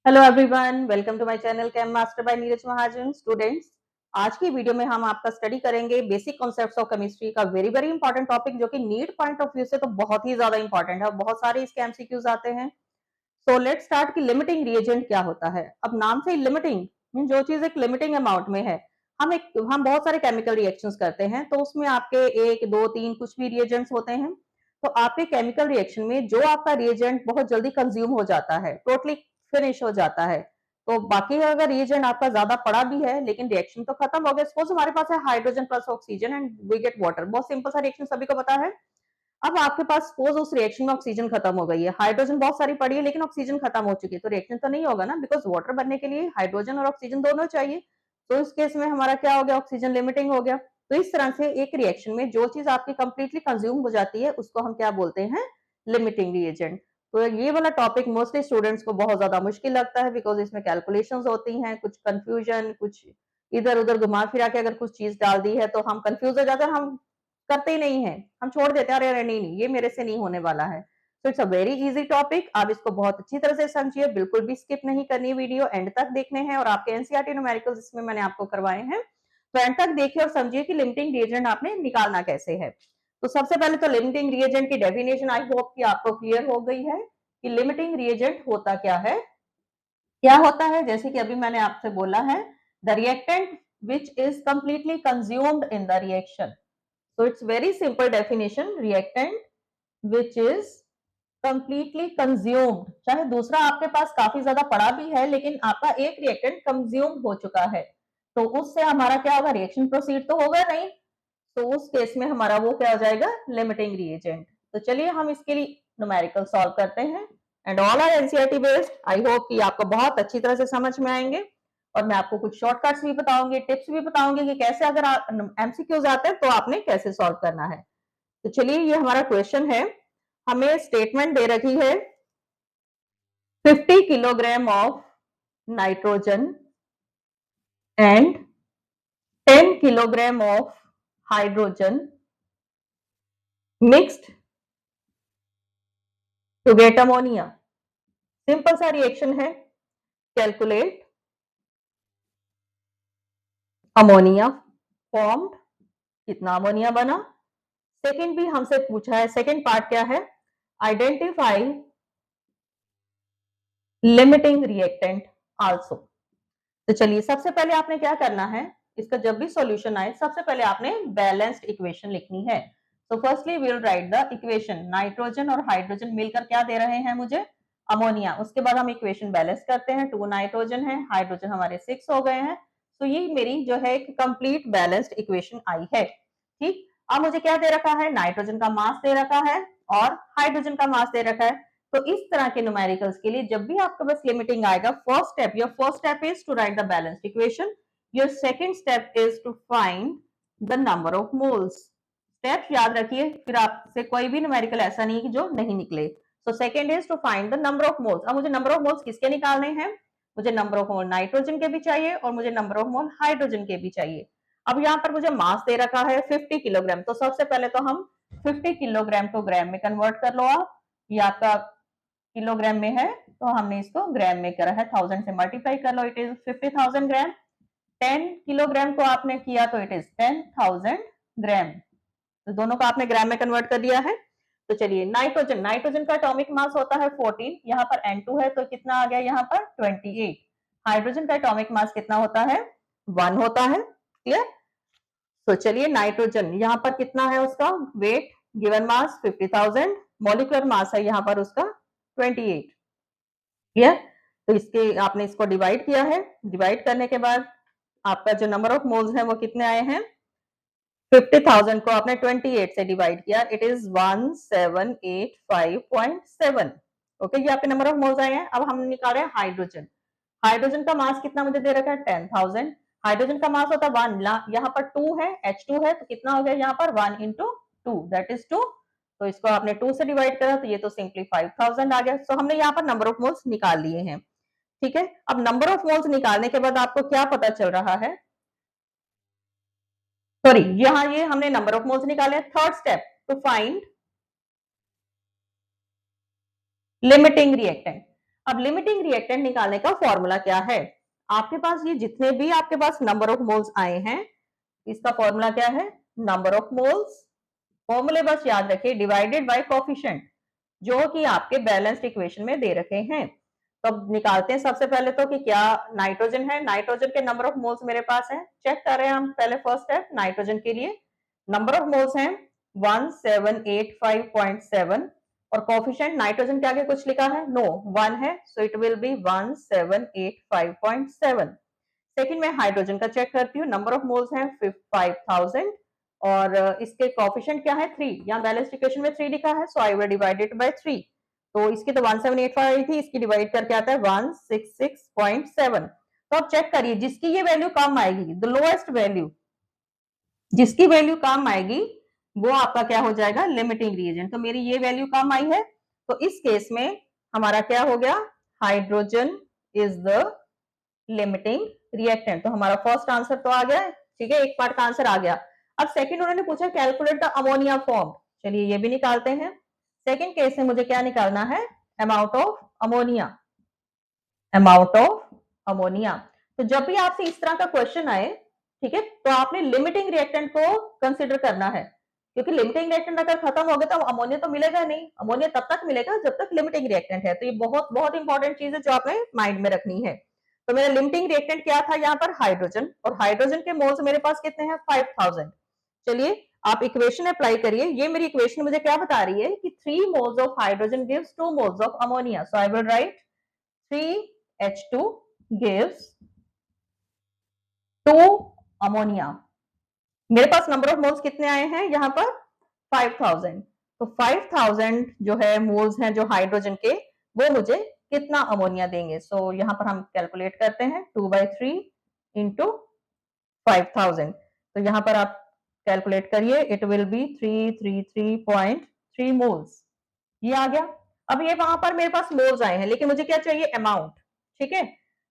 Hello everyone, welcome to my channel chem master by Neeraj Mahajan. Students, आज की video में हम आपका स्टडी करेंगे बेसिक कॉन्सेप्ट्स ऑफ केमिस्ट्री का वेरी वेरी इंपॉर्टेंट टॉपिक, जो कि नीट पॉइंट ऑफ व्यू से तो बहुत ही ज्यादा इंपॉर्टेंट है। बहुत सारे इसके एमसीक्यूज आते हैं। सो लेट्स स्टार्ट कि लिमिटिंग रिएजेंट क्या होता है। अब नाम से लिमिटिंग मीन जो चीज एक लिमिटिंग अमाउंट में है। हम बहुत सारे केमिकल रिएक्शंस करते हैं, तो उसमें आपके एक दो तीन कुछ भी रिएजेंट्स होते हैं। तो आपके केमिकल रिएक्शन में जो आपका रिएजेंट बहुत जल्दी कंज्यूम हो जाता है, टोटली फिनिश हो जाता है, तो बाकी अगर रिएजेंट आपका ज्यादा पड़ा भी है लेकिन रिएक्शन तो खत्म हो गया। सपोज हमारे पास है hydrogen plus oxygen and we get water. बहुत सिंपल सा रिएक्शन सभी को पता है। अब आपके पास सपोज उस रिएक्शन में ऑक्सीजन खत्म हो गई है, हाइड्रोजन बहुत सारी पड़ी है लेकिन ऑक्सीजन खत्म हो चुकी है, तो रिएक्शन तो नहीं होगा ना, बिकॉज वाटर बनने के लिए हाइड्रोजन और ऑक्सीजन दोनों चाहिए। तो इस केस में हमारा क्या हो गया, ऑक्सीजन लिमिटिंग हो गया। तो इस तरह से एक रिएक्शन में जो चीज आपकी कंप्लीटली कंज्यूम हो जाती है उसको हम क्या बोलते हैं, लिमिटिंग रिएजेंट। तो ये वाला टॉपिक मोस्टली स्टूडेंट्स को बहुत ज्यादा मुश्किल लगता है, बिकॉज इसमें कैलकुलेशंस होती हैं, कुछ कंफ्यूजन, कुछ इधर उधर घुमा फिरा के अगर कुछ चीज डाल दी है तो हम कंफ्यूज हो जाते हैं, हम करते ही नहीं है, हम छोड़ देते हैं, अरे अरे नहीं नहीं ये मेरे से नहीं होने वाला है। तो it's a very easy topic. आप इसको बहुत अच्छी तरह से समझिए, बिल्कुल भी स्किप नहीं करनी, वीडियो एंड तक देखने हैं। और आपके एनसीईआरटी न्यूमेरिकल्स इसमें मैंने आपको करवाए हैं, तो एंड तक देखिए और समझिए कि लिमिटिंग रिएजेंट आपने निकालना कैसे है। तो सबसे पहले तो लिमिटिंग रिएजेंट की डेफिनेशन आई होप कि आपको क्लियर हो गई है कि लिमिटिंग रिएजेंट होता क्या है। क्या होता है, जैसे कि अभी मैंने आपसे बोला है, the reactant which is completely consumed in the reaction. So it's very simple definition, reactant which is completely consumed। चाहे दूसरा आपके पास काफी ज्यादा पड़ा भी है लेकिन आपका एक रिएक्टेंट कंज्यूम हो चुका है, तो उससे हमारा क्या होगा, रिएक्शन प्रोसीड तो होगा नहीं। तो उस केस में हमारा वो क्या हो जाएगा, लिमिटिंग रिएजेंट। तो चलिए हम इसके लिए न्यूमेरिकल सॉल्व करते हैं and all are NCERT based. I hope कि आपको बहुत अच्छी तरह से समझ में आएंगे और मैं आपको कुछ शॉर्टकट्स भी बताऊंगी, टिप्स भी बताऊंगी कि कैसे अगर एमसीक्यूज आते हैं तो आपने कैसे सॉल्व करना है। तो चलिए ये हमारा क्वेश्चन है। हमें स्टेटमेंट दे रखी है 50 kilogram of nitrogen and 10 kilogram of hydrogen mixed to get ammonia. Simple सा रिएक्शन है। कैलकुलेट अमोनिया फॉर्म्ड, कितना अमोनिया बना। सेकंड भी हमसे पूछा है, सेकंड पार्ट क्या है, आइडेंटिफाई लिमिटिंग रिएक्टेंट आल्सो। तो चलिए सबसे पहले आपने क्या करना है, इसका जब भी सॉल्यूशन आए सबसे पहले आपने बैलेंस्ड इक्वेशन लिखनी है। तो firstly we will write the equation. Nitrogen और हाइड्रोजन मिलकर क्या दे रहे हैं मुझे, अमोनिया। उसके बाद हम इक्वेशन बैलेंस करते हैं, 2 नाइट्रोजन है, हाइड्रोजन हमारे 6 हो गए हैं। तो ये मेरी जो है एक कंप्लीट बैलेंस्ड इक्वेशन आई है। ठीक, अब मुझे क्या दे रखा है, नाइट्रोजन का मास दे रखा है और हाइड्रोजन का मास दे रखा है। तो इस तरह के न्यूमेरिकल्स के लिए जब भी आपके पास लिमिटिंग आएगा, first step, your first step is to write the balanced equation. Your second step is to find the number of moles. Step याद रखिए, फिर आपसे कोई भी न्यूमेरिकल ऐसा नहीं कि जो नहीं निकले। So second is to find the number of moles. अब मुझे नंबर ऑफ मोल्स किसके निकालने हैं, मुझे नंबर ऑफ मोल नाइट्रोजन के भी चाहिए और मुझे नंबर ऑफ मोल हाइड्रोजन के भी चाहिए। अब यहाँ पर मुझे मास दे रखा है 50 किलोग्राम, तो सबसे पहले तो हम 50 किलोग्राम को ग्राम में कन्वर्ट कर लो। आप ये आपका किलोग्राम में है तो हमने इसको ग्राम में करा है, 1000 से मल्टीप्लाई कर लो, इट इज 50,000 ग्राम। 10 किलोग्राम को आपने किया तो इट इज 10,000 ग्राम। तो दोनों को आपने ग्राम में कन्वर्ट कर दिया है। तो चलिए नाइट्रोजन, नाइट्रोजन का एटॉमिक मास होता है 14, यहाँ पर N2 है तो कितना आ गया यहाँ पर 28। हाइड्रोजन का एटॉमिक मास कितना होता है, 1 होता है। क्लियर। तो चलिए नाइट्रोजन यहाँ पर कितना है, उसका wait given mass 50,000, molecular mass है यहाँ पर उसका 28। क्लियर। तो इसके आपने इसको डिवाइड किया है, डिवाइड करने के बाद आपका जो नंबर ऑफ मोल्स है वो कितने आए हैं, 50,000 को आपने 28 से डिवाइड किया, इट इज 1785.7। ओके, ये आपके नंबर ऑफ मोल्स आए हैं। अब हम निकाल रहे हैं हाइड्रोजन। हाइड्रोजन का मास कितना मुझे दे रखा है, 10,000। हाइड्रोजन का मास होता है 1, यहाँ पर 2 है, H2 है, तो कितना हो गया यहाँ पर 1 इंटू 2 दैट इज 2। तो इसको आपने 2 से डिवाइड करा तो ये तो सिंपली 5,000 आ गया। तो हमने यहाँ पर नंबर ऑफ मोल्स निकाल लिए हैं। ठीक है, अब नंबर ऑफ मोल्स निकालने के बाद आपको क्या पता चल रहा है, सॉरी यहाँ ये हमने नंबर ऑफ मोल्स निकाले। Third step to find limiting reactant. अब लिमिटिंग रिएक्टेंट निकालने का फॉर्मूला क्या है? आपके पास ये जितने भी आपके पास नंबर ऑफ मोल्स आए हैं, इसका फॉर्मूला क्या है? नंबर ऑफ मोल्स, फॉर्मूले बस याद रखिए, डिवाइडेड बाय कोफिशिएंट, जो कि आपके बैलेंस्ड इक्वेशन में दे रखे हैं। तो अब निकालते हैं सबसे पहले तो कि क्या नाइट्रोजन है। नाइट्रोजन के नंबर ऑफ मोल्स मेरे पास है, चेक कर रहे हैं हम। पहले फर्स्ट स्टेप नाइट्रोजन के लिए नंबर ऑफ मोल्स हैं 1785.7 और कोफिशिएंट नाइट्रोजन के आगे कुछ लिखा है? नो, 1 है, so it will be 1785.7। Second में हाइड्रोजन का चेक करती हूँ, नंबर ऑफ मोल्स हैं 5000 और इसके कोफिशिएंट क्या है? 3। यहाँ बैलेंस्ड इक्वेशन में 3 लिखा है, so I will divide it by 3। तो इसकी तो 1785 थी, इसकी डिवाइड करके आता है 166.7। तो अब चेक करिए, जिसकी ये वैल्यू कम आएगी, द लोएस्ट वैल्यू, जिसकी वैल्यू कम आएगी वो आपका क्या हो जाएगा? Limiting reagent. तो मेरी ये वैल्यू कम आई है, तो इस केस में हमारा क्या हो गया? Hydrogen is the limiting reactant. तो हमारा फर्स्ट आंसर तो आ गया, ठीक है, एक पार्ट का आंसर आ गया। अब सेकंड उन्होंने पूछा कैलकुलेट द अमोनिया फॉर्म, चलिए ये भी निकालते हैं। सेकंड केस में मुझे क्या निकालना है? Amount of ammonia, amount of ammonia. तो जब भी आपसे इस तरह का क्वेश्चन आए, ठीक है, तो आपने लिमिटिंग रिएक्टेंट को कंसिडर करना है, क्योंकि लिमिटिंग रिएक्टेंट अगर खत्म हो गया तो अमोनिया तो मिलेगा नहीं। अमोनिया तब तक मिलेगा जब तक लिमिटिंग रिएक्टेंट है। तो ये बहुत बहुत इंपॉर्टेंट चीज है जो आपने माइंड में रखनी है। तो मेरा लिमिटिंग रिएक्टेंट क्या था? यहाँ पर हाइड्रोजन, और हाइड्रोजन के मोल्स मेरे पास कितने हैं? 5000। चलिए आप इक्वेशन अप्लाई करिए। ये मेरी इक्वेशन मुझे क्या बता रही है कि 3 moles of hydrogen gives 2 moles of ammonia. So I will write 3H2 gives 2 ammonia. मेरे पास नंबर ऑफ मोल्स कितने आए हैं यहाँ पर? 5000। तो 5000 जो है मोल्स हैं जो हाइड्रोजन के, वो मुझे कितना अमोनिया देंगे? सो यहाँ पर हम कैलकुलेट करते हैं 2/3 इंटू 5000। तो यहाँ पर आप कैलकुलेट करिए, इट विल बी 333.3 मोल्स। ये आ गया। अब ये वहां पर मेरे पास मोल्स आए हैं, लेकिन मुझे क्या चाहिए? अमाउंट, ठीक है।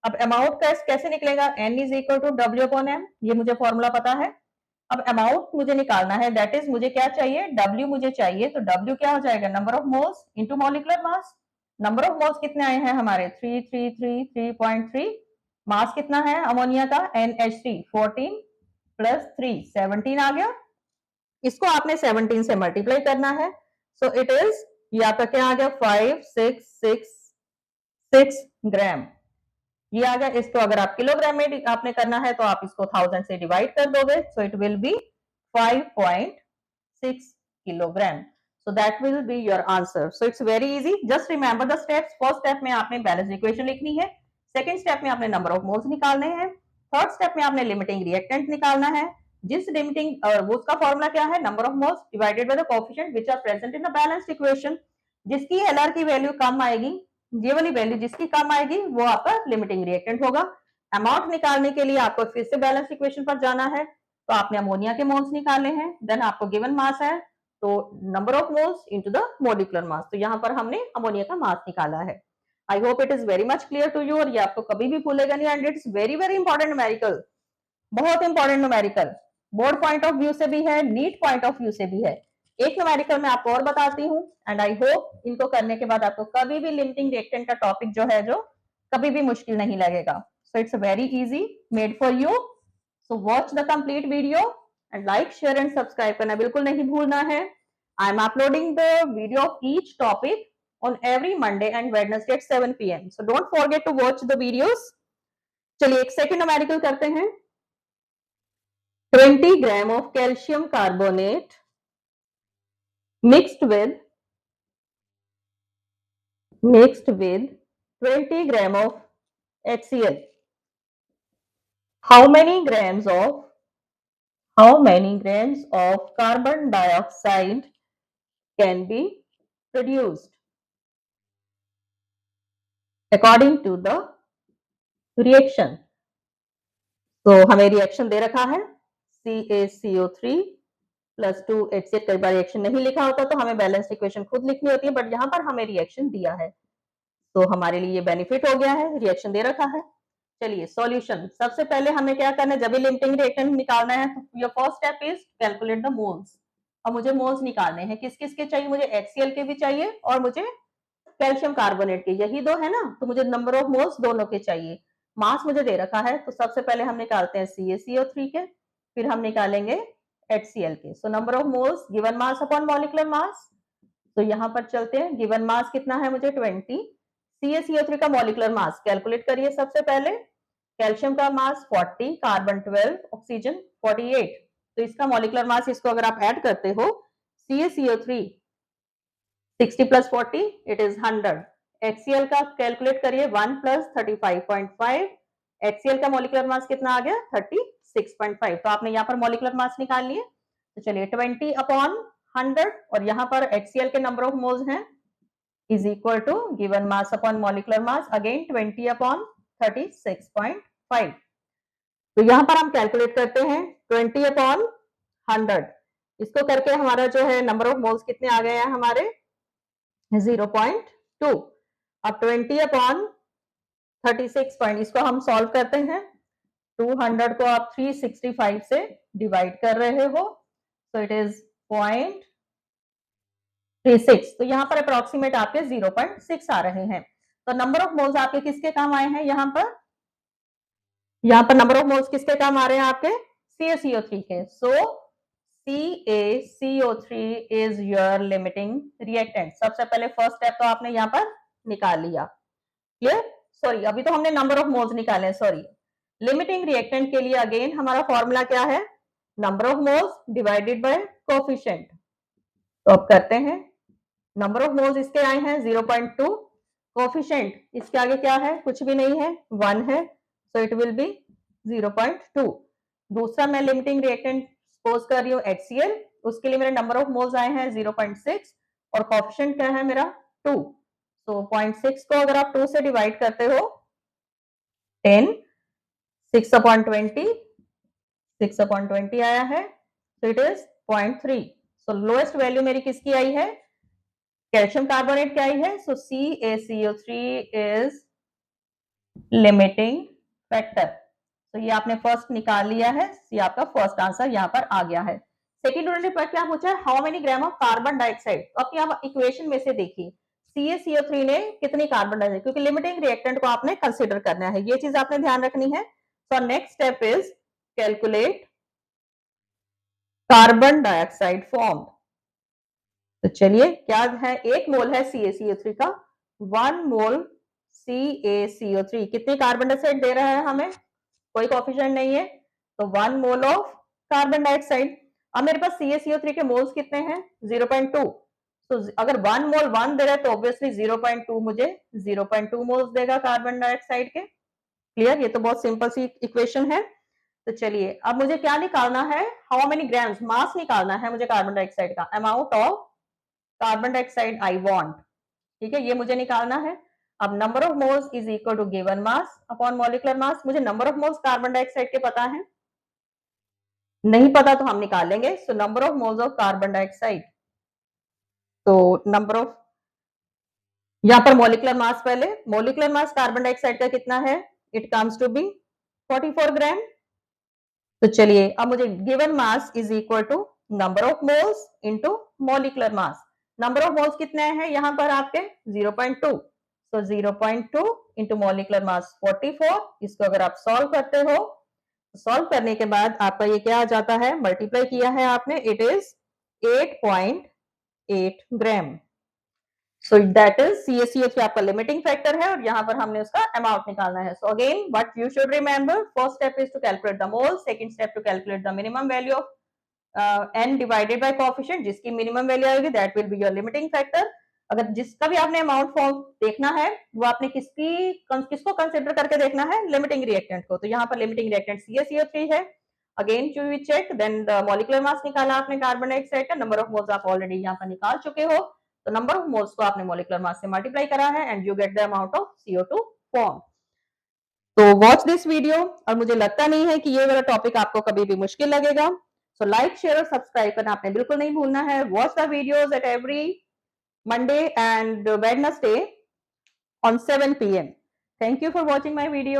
अब अमाउंट कैसे निकलेगा? N is equal to W/M, ये मुझे फॉर्मूला पता है। अब अमाउंट मुझे निकालना है, दैट इज मुझे क्या चाहिए? W मुझे चाहिए। तो W क्या हो जाएगा? Number of moles into molecular mass. Number of moles कितने आए हैं हमारे? 3333.3। मास कितना है अमोनिया का? NH3 14 प्लस 3 17 आ गया। इसको आपने 17 से मल्टीप्लाई करना है। सो इट इज, ये आपका क्या आ गया? 5666 ग्राम, ये आ गया। इसको अगर आप किलोग्राम में आपने करना है तो आप इसको 1000 से डिवाइड कर दोगे, so it will be 5.6 kilogram. So that will be your answer. So it's very easy. Just remember the steps. First step में आपने बैलेंस इक्वेशन लिखनी है, सेकंड स्टेप में आपने नंबर ऑफ मोल्स निकालने हैं, थर्ड स्टेप में आपने लिमिटिंग रिएक्टेंट निकालना है। जिस लिमिटिंग वो उसका फॉर्मूला क्या है? Number of moles divided by the coefficient which are present in the balanced equation. जिसकी एलआर की वैल्यू कम आएगी, ये वाली वैल्यू जिसकी कम आएगी वो आपका लिमिटिंग रिएक्टेंट होगा। अमाउंट निकालने के लिए आपको फिर से बैलेंस इक्वेशन पर जाना है। तो आपने अमोनिया के मोल्स निकाले हैं, देन आपको गिवन मास है, तो number of moles into the molecular mass. तो यहाँ पर हमने अमोनिया का मास निकाला है। I hope it is very much clear to you, और ये आपको कभी भी भूलेगा नहीं। And it's very very important numerical, बहुत important numerical, board point of view से भी है, नीट पॉइंट ऑफ व्यू से भी है। एक न्यूमेरिकल मैं आपको और बताती हूँ, एंड आई होप इनको करने के बाद आपको कभी भी लिमिटिंग रिएक्टेंट का टॉपिक जो है जो कभी भी मुश्किल नहीं लगेगा। So it's very easy made for you. So watch the complete video and like share and subscribe करना बिल्कुल नहीं भूलना है। I am uploading the video of each topic on every Monday and Wednesday at 7 PM. So don't forget to watch the videos. चलिए एक second numerical करते हैं। 20 gram of calcium carbonate mixed with 20 gram of HCl. How many grams of carbon dioxide can be produced according to the reaction? तो हमें reaction दे रखा है CaCO3 plus 2HCl। कई बार reaction नहीं लिखा होता तो हमें बैलेंस इक्वेशन खुद लिखनी होती है, बट यहाँ पर हमें रिएक्शन दिया है, तो हमारे लिए ये बेनिफिट हो गया है, रिएक्शन दे रखा है। चलिए सॉल्यूशन, सबसे पहले हमें क्या करना है? जब भी लिमिटिंग रिएक्टेंट निकालना है तो your first step is calculate the moles. अब मुझे मोल्स निकालने हैं, किस किस के चाहिए? मुझे HCl के भी चाहिए और मुझे कैल्शियम कार्बोनेट के, यही दो है ना, तो मुझे नंबर ऑफ मोल्स दोनों के चाहिए। मास मुझे दे रखा है, तो सबसे पहले हम निकालते हैं CaCO3 के, फिर हम निकालेंगे HCl के। सो number of moles given mass upon molecular mass. तो यहाँ पर चलते हैं, गिवन मास कितना है मुझे 20, CaCO3 का मॉलिक्यूलर मास कैलकुलेट करिए सबसे पहले। कैल्शियम का मास 40, कार्बन 12, ऑक्सीजन 48, तो इसका मॉलिक्यूलर मास, इसको अगर आप ऐड करते हो, CaCO3 60 plus 40 it is 100। HCl का कैलकुलेट करिए 1 प्लस 35.5, HCl का मॉलिक्यूलर मास कितना आ गया 36.5। तो आपने यहाँ पर मॉलिक्यूलर मास निकाल लिए। तो चलिए 20 अपॉन 100, और यहाँ पर HCl के नंबर ऑफ मोल्स हैं is equal to given mass upon molecular mass, again 20 upon 36.5। तो यहाँ पर हम कैलकुलेट करते हैं 20 अपॉन 100, इसको करके हमारा जो है नंबर ऑफ मोल्स कितने आ गए हैं हमारे 0.2। अब 20 अपॉन 36 पॉइंट, इसको हम सॉल्व करते हैं। 200 को आप 365 से डिवाइड कर रहे हो, तो इट इज 0.36। तो यहाँ पर अप्रोक्सीमेट आपके 0.6 आ रहे हैं। तो नंबर ऑफ मोल्स आपके किसके काम आए हैं यहाँ पर नंबर ऑफ मोल्स किसके काम आ रहे हैं आपके CaCO3 के। सो CaCO3 is your limiting reactant. सबसे पहले फर्स्ट स्टेप तो आपने यहाँ पर निकाल लिया, क्लियर। सॉरी, अभी तो हमने नंबर ऑफ मोल्स निकाले हैं, सॉरी। लिमिटिंग रिएक्टेंट के लिए अगेन हमारा फॉर्मूला क्या है, number of moles divided bye coefficient. तो अब करते हैं, नंबर ऑफ मोल्स इसके आए हैं 0.2, कोफिशिएंट इसके आगे क्या है, कुछ भी नहीं है, 1 है, सो इट विल बी 0.2। दूसरा मैं लिमिटिंग रिएक्टेंट सपोज कर रही हूँ HCl, उसके लिए मेरे नंबर ऑफ मोल्स आए हैं 0.6 और कोफिशिएंट क्या है मेरा 2। तो 0.6 को अगर आप 2 से डिवाइड करते हो 10, 6 अपॉन 20, 6 अपॉन 20 आया है, तो it is 0.3। So lowest value मेरी किसकी आई है, कैल्शियम कार्बोनेट की आई है। सो CaCO3 इज लिमिटिंग फैक्टर। तो ये आपने फर्स्ट निकाल लिया है, ये आपका फर्स्ट आंसर यहाँ पर आ गया है। सेकेंड उन्होंने क्या पूछा है, how many gram of carbon dioxide. तो अपनी आप इक्वेशन में से देखिए CaCO3 ने कितनी कार्बन डाइऑक्साइड, क्योंकि लिमिटिंग रिएक्टेंट को आपने कंसीडर करना है, ये चीज आपने ध्यान रखनी है। So next step is calculate carbon dioxide form. तो चलिए क्या है, 1 मोल है CaCO3 का, 1 मोल CaCO3 कितनी कार्बन डाइऑक्साइड दे रहा है हमें, कोई कोफिशिएंट नहीं है, तो 1 मोल ऑफ कार्बन डाइऑक्साइड। अब मेरे पास CaCO3 के मोल्स कितने हैं 0.2, तो अगर 1 मोल 1 दे रहा है तो ऑब्वियसली 0.2 मुझे 0.2 मोल्स देगा कार्बन डाइऑक्साइड के। क्लियर, ये तो बहुत सिंपल सी इक्वेशन है। तो चलिए अब मुझे क्या निकालना है, हाउ मेनी ग्राम्स, मास निकालना है मुझे कार्बन डाइऑक्साइड का, amount of carbon dioxide I want, ठीक है, ये मुझे निकालना है। अब number of moles is equal to given mass upon molecular mass. मुझे number of moles carbon dioxide के पता है, नहीं पता तो हम निकाल लेंगे। So number of moles of carbon dioxide, तो नंबर ऑफ, यहाँ पर मॉलिक्यूलर मास, पहले मॉलिक्यूलर मास कार्बन डाइऑक्साइड का कितना है, it comes to be 44 gram. तो चलिए अब मुझे given mass is equal to number of moles into molecular mass. Number of moles कितने हैं यहाँ पर आपके 0.2, तो 0.2 इंटू मॉलिक्यूलर मास 44। इसको अगर आप सॉल्व करते हो, सॉल्व करने के बाद आपका ये क्या आ जाता है, मल्टीप्लाई किया है आपने, it is 8.8 gram. So that is CaCO3 आपका लिमिटिंग फैक्टर है, और यहाँ पर हमने उसका अमाउंट निकालना है। So again what you should remember, first step is to calculate the mole, second step to calculate the minimum value of n divided by coefficient, जिसकी मिनिमम वैल्यू आएगी that will be your limiting factor. अगर जिसका भी आपने amount form देखना है, वो आपने किसको कंसिडर करके देखना है, लिमिटिंग रिएक्टेंट को। तो यहाँ पर लिमिटिंग रिएक्टेंट CaCO3 है। Again to check, then the molecular mass निकाला आपने कार्बन डाइऑक्साइड का, नंबर ऑफ मोल्स आप ऑलरेडी यहाँ पर निकाल चुके हो, तो नंबर ऑफ मोल्स को आपने मॉलिक्यूलर मास से मल्टीप्लाई करा है and you get the amount of CO2 form. तो वॉच दिस वीडियो, और मुझे लगता नहीं है कि ये वाला टॉपिक आपको कभी भी मुश्किल लगेगा। सो लाइक, शेयर और सब्सक्राइब करना आपने बिल्कुल नहीं भूलना है। Watch the videos at every Monday and Wednesday on 7 p.m. Thank you for watching my video.